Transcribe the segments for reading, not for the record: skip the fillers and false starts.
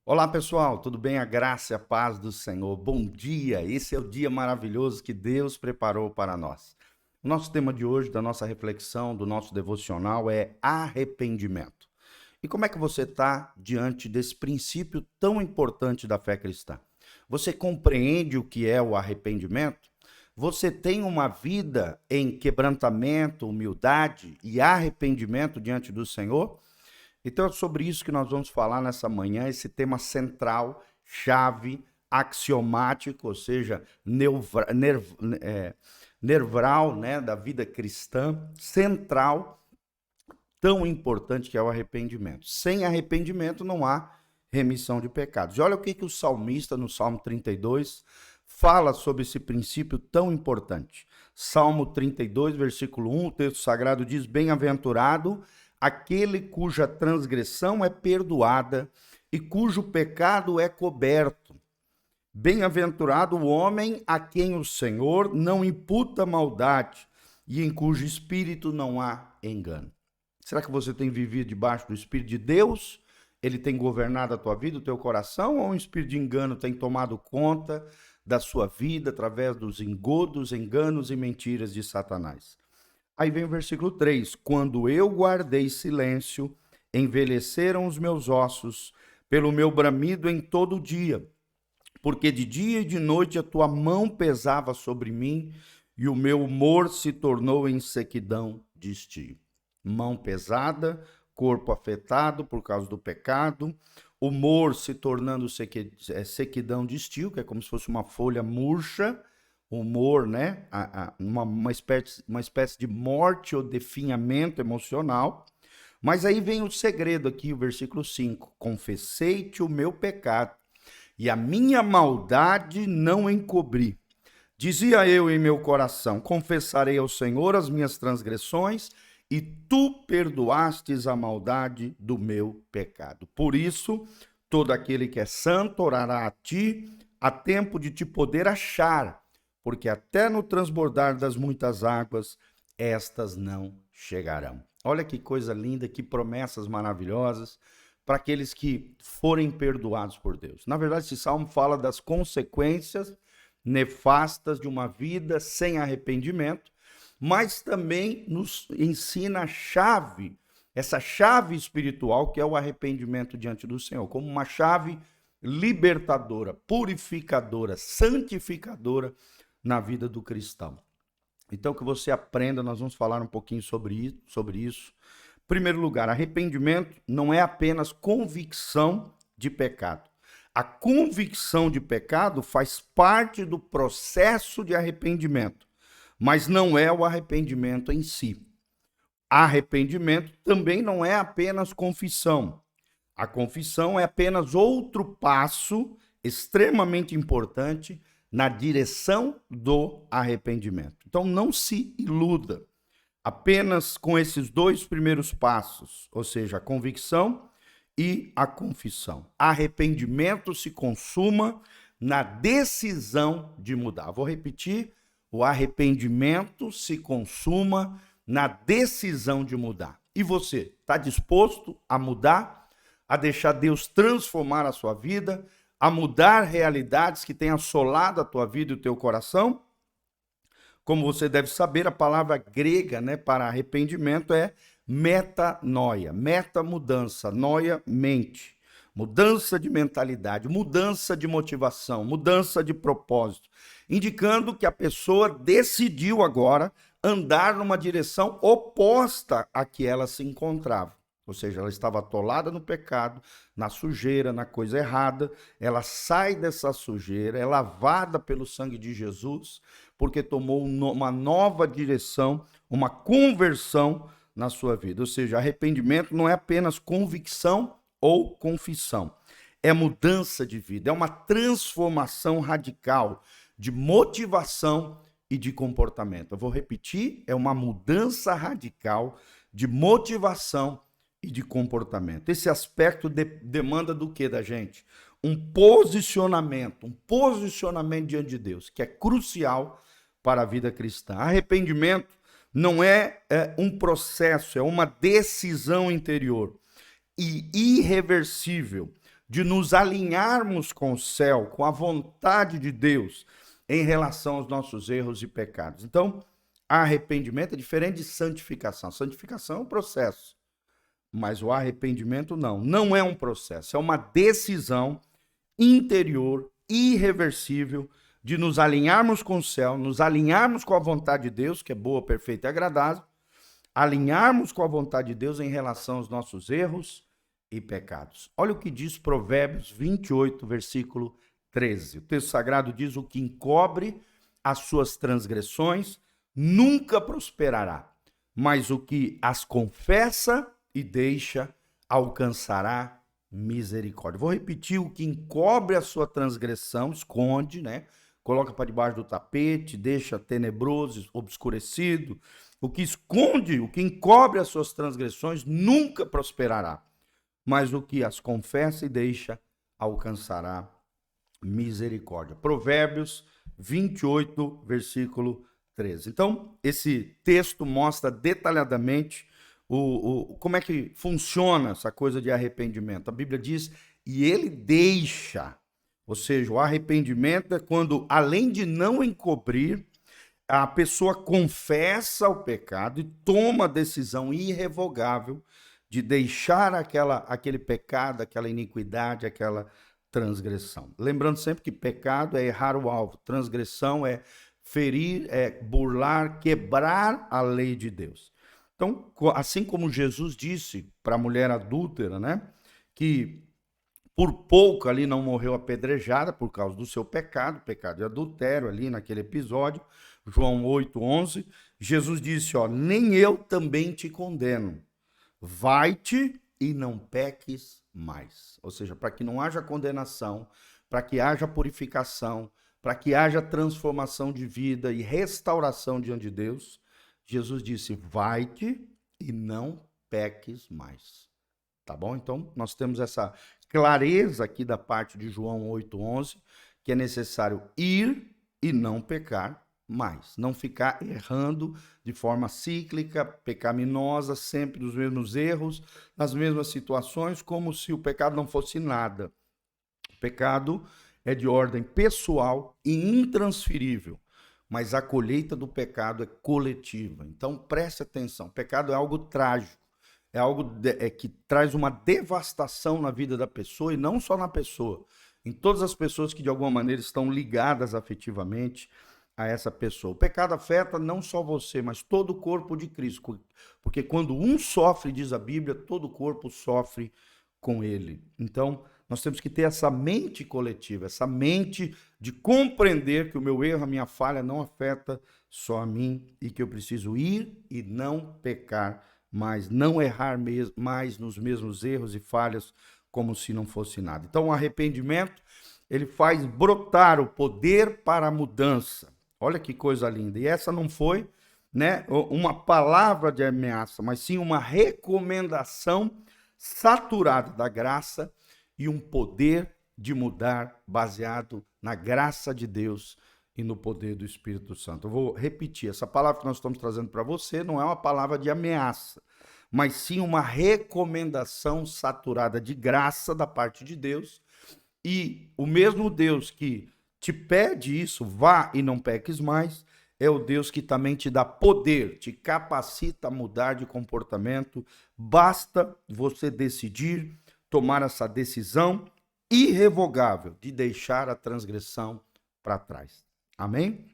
Olá pessoal, tudo bem? A graça e a paz do Senhor. Bom dia! Esse é o dia maravilhoso que Deus preparou para nós. O nosso tema de hoje, da nossa reflexão, do nosso devocional é arrependimento. E como é que você está diante desse princípio tão importante da fé cristã? Você compreende o que é o arrependimento? Você tem uma vida em quebrantamento, humildade e arrependimento diante do Senhor? Então é sobre isso que nós vamos falar nessa manhã, esse tema central, chave, axiomático, ou seja, nerval, né, da vida cristã, central, tão importante que é o arrependimento. Sem arrependimento não há remissão de pecados. E olha o que o salmista, no Salmo 32, fala sobre esse princípio tão importante. Salmo 32, versículo 1, o texto sagrado diz: Bem-aventurado aquele cuja transgressão é perdoada e cujo pecado é coberto. Bem-aventurado o homem a quem o Senhor não imputa maldade e em cujo espírito não há engano. Será que você tem vivido debaixo do Espírito de Deus? Ele tem governado a tua vida, o teu coração? Ou um espírito de engano tem tomado conta da sua vida através dos engodos, enganos e mentiras de Satanás? Aí vem o versículo 3: Quando eu guardei silêncio, envelheceram os meus ossos pelo meu bramido em todo o dia, porque de dia e de noite a tua mão pesava sobre mim e o meu humor se tornou em sequidão de estio. Mão pesada, corpo afetado por causa do pecado, humor se tornando sequidão de estio, que é como se fosse uma folha murcha, humor, né? Uma espécie de morte ou definhamento emocional. Mas aí vem o segredo aqui, o versículo 5: Confessei-te o meu pecado e a minha maldade não encobri. Dizia eu em meu coração: confessarei ao Senhor as minhas transgressões, e tu perdoastes a maldade do meu pecado. Por isso, todo aquele que é santo orará a ti, a tempo de te poder achar, porque até no transbordar das muitas águas, estas não chegarão. Olha que coisa linda, que promessas maravilhosas para aqueles que forem perdoados por Deus. Na verdade, esse salmo fala das consequências nefastas de uma vida sem arrependimento, mas também nos ensina a chave, essa chave espiritual que é o arrependimento diante do Senhor, como uma chave libertadora, purificadora, santificadora na vida do cristão. Então, que você aprenda, nós vamos falar um pouquinho sobre isso. Em primeiro lugar, arrependimento não é apenas convicção de pecado. A convicção de pecado faz parte do processo de arrependimento, mas não é o arrependimento em si. Arrependimento também não é apenas confissão. A confissão é apenas outro passo extremamente importante na direção do arrependimento. Então não se iluda apenas com esses dois primeiros passos, ou seja, a convicção e a confissão. Arrependimento se consuma na decisão de mudar. Vou repetir: o arrependimento se consuma na decisão de mudar. E você, está disposto a mudar, a deixar Deus transformar a sua vida, a mudar realidades que têm assolado a tua vida e o teu coração? Como você deve saber, a palavra grega, né, para arrependimento é metanoia, meta mudança, noia mente, mudança de mentalidade, mudança de motivação, mudança de propósito, indicando que a pessoa decidiu agora andar numa direção oposta à que ela se encontrava. Ou seja, ela estava atolada no pecado, na sujeira, na coisa errada. Ela sai dessa sujeira, é lavada pelo sangue de Jesus, porque tomou uma nova direção, uma conversão na sua vida. Ou seja, arrependimento não é apenas convicção ou confissão. É mudança de vida, é uma transformação radical de motivação e de comportamento. Eu vou repetir, é uma mudança radical de motivação e de comportamento. Esse aspecto demanda do que da gente? Um posicionamento diante de Deus, que é crucial para a vida cristã. Arrependimento não é um processo, é uma decisão interior e irreversível de nos alinharmos com o céu, com a vontade de Deus em relação aos nossos erros e pecados. Então, arrependimento é diferente de santificação. Santificação é um processo, mas o arrependimento não. Não é um processo, é uma decisão interior, irreversível, de nos alinharmos com o céu, nos alinharmos com a vontade de Deus, que é boa, perfeita e agradável, alinharmos com a vontade de Deus em relação aos nossos erros e pecados. Olha o que diz Provérbios 28, versículo 13. O texto sagrado diz: o que encobre as suas transgressões nunca prosperará, mas o que as confessa e deixa alcançará misericórdia. Vou repetir: o que encobre a sua transgressão, esconde, né? Coloca para debaixo do tapete, deixa tenebroso, obscurecido. O que esconde, o que encobre as suas transgressões nunca prosperará, mas o que as confessa e deixa alcançará misericórdia. Provérbios 28, versículo 13. Então, esse texto mostra detalhadamente como é que funciona essa coisa de arrependimento. A Bíblia diz: e ele deixa. Ou seja, o arrependimento é quando, além de não encobrir, a pessoa confessa o pecado e toma a decisão irrevogável de deixar aquele pecado, aquela iniquidade, aquela transgressão. Lembrando sempre que pecado é errar o alvo, transgressão é ferir, é burlar, quebrar a lei de Deus. Então, assim como Jesus disse para a mulher adúltera, né, que por pouco ali não morreu apedrejada por causa do seu pecado de adultério ali naquele episódio, João 8:11, Jesus disse, ó, nem eu também te condeno, vai-te e não peques mais. Ou seja, para que não haja condenação, para que haja purificação, para que haja transformação de vida e restauração diante de Deus, Jesus disse, vai-te e não peques mais. Tá bom? Então, nós temos essa clareza aqui da parte de João 8:11, que é necessário ir e não pecar mais. Não ficar errando de forma cíclica, pecaminosa, sempre nos mesmos erros, nas mesmas situações, como se o pecado não fosse nada. O pecado é de ordem pessoal e intransferível, mas a colheita do pecado é coletiva. Então, preste atenção, o pecado é algo trágico. É algo que traz uma devastação na vida da pessoa, e não só na pessoa, em todas as pessoas que de alguma maneira estão ligadas afetivamente a essa pessoa. O pecado afeta não só você, mas todo o corpo de Cristo, porque quando um sofre, diz a Bíblia, todo o corpo sofre com ele. Então, nós temos que ter essa mente coletiva, essa mente de compreender que o meu erro, a minha falha não afeta só a mim e que eu preciso ir e não pecar, mas não errar mais nos mesmos erros e falhas como se não fosse nada. Então, o arrependimento, ele faz brotar o poder para a mudança. Olha que coisa linda. E essa não foi, né, uma palavra de ameaça, mas sim uma recomendação saturada da graça e um poder de mudar baseado na graça de Deus e no poder do Espírito Santo. Eu vou repetir, essa palavra que nós estamos trazendo para você não é uma palavra de ameaça, mas sim uma recomendação saturada de graça da parte de Deus, e o mesmo Deus que te pede isso, vá e não peques mais, é o Deus que também te dá poder, te capacita a mudar de comportamento, basta você decidir, tomar essa decisão irrevogável de deixar a transgressão para trás. Amém?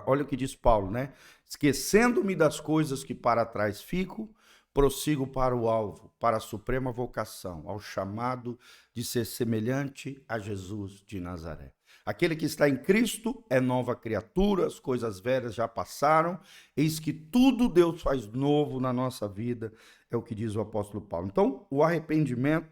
Olha o que diz Paulo, né? Esquecendo-me das coisas que para trás fico, prossigo para o alvo, para a suprema vocação, ao chamado de ser semelhante a Jesus de Nazaré. Aquele que está em Cristo é nova criatura, as coisas velhas já passaram, eis que tudo Deus faz novo na nossa vida, é o que diz o apóstolo Paulo. Então, o arrependimento,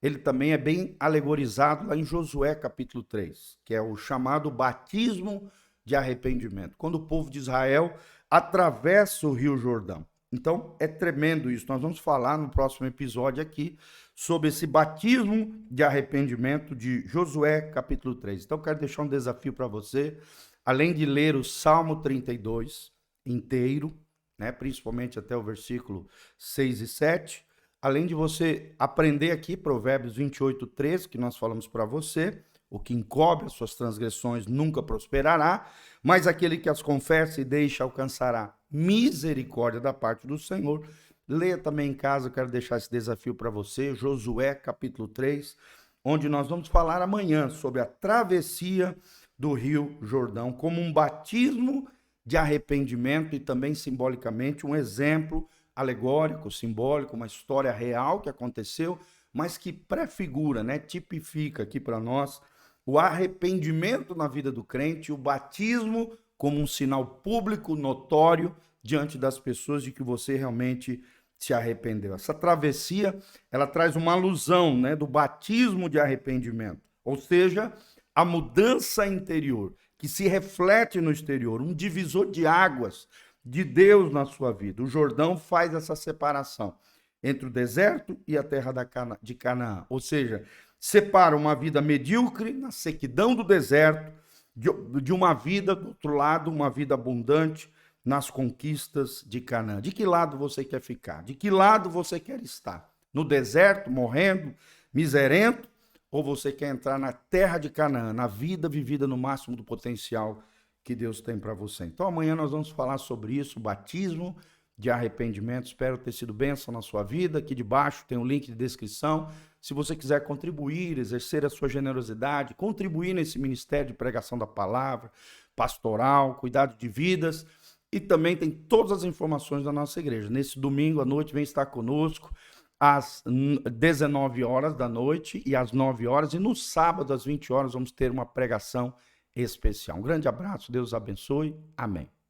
ele também é bem alegorizado lá em Josué capítulo 3, que é o chamado batismo de arrependimento, quando o povo de Israel atravessa o Rio Jordão. Então, é tremendo isso. Nós vamos falar no próximo episódio aqui sobre esse batismo de arrependimento de Josué capítulo 3. Então, quero deixar um desafio para você, além de ler o Salmo 32 inteiro, né, principalmente até o versículo 6 e 7, além de você aprender aqui Provérbios 28:13, que nós falamos para você, o que encobre as suas transgressões nunca prosperará, mas aquele que as confessa e deixa alcançará misericórdia da parte do Senhor. Leia também em casa, eu quero deixar esse desafio para você, Josué capítulo 3, onde nós vamos falar amanhã sobre a travessia do Rio Jordão, como um batismo de arrependimento e também simbolicamente um exemplo alegórico, simbólico, uma história real que aconteceu, mas que prefigura, né, tipifica aqui para nós o arrependimento na vida do crente, o batismo como um sinal público, notório, diante das pessoas de que você realmente se arrependeu. Essa travessia, ela traz uma alusão, né, do batismo de arrependimento, ou seja, a mudança interior, que se reflete no exterior, um divisor de águas de Deus na sua vida. O Jordão faz essa separação entre o deserto e a terra de Canaã, ou seja, separa uma vida medíocre na sequidão do deserto de uma vida, do outro lado, uma vida abundante nas conquistas de Canaã. De que lado você quer ficar? De que lado você quer estar? No deserto, morrendo, miserento? Ou você quer entrar na terra de Canaã, na vida vivida no máximo do potencial que Deus tem para você? Então amanhã nós vamos falar sobre isso, batismo de arrependimento. Espero ter sido bênção na sua vida. Aqui debaixo tem um link de descrição. Se você quiser contribuir, exercer a sua generosidade, contribuir nesse ministério de pregação da palavra, pastoral, cuidado de vidas, e também tem todas as informações da nossa igreja. Nesse domingo à noite, vem estar conosco às 19 horas da noite e às 9 horas. E no sábado, às 20 horas, vamos ter uma pregação especial. Um grande abraço, Deus abençoe. Amém.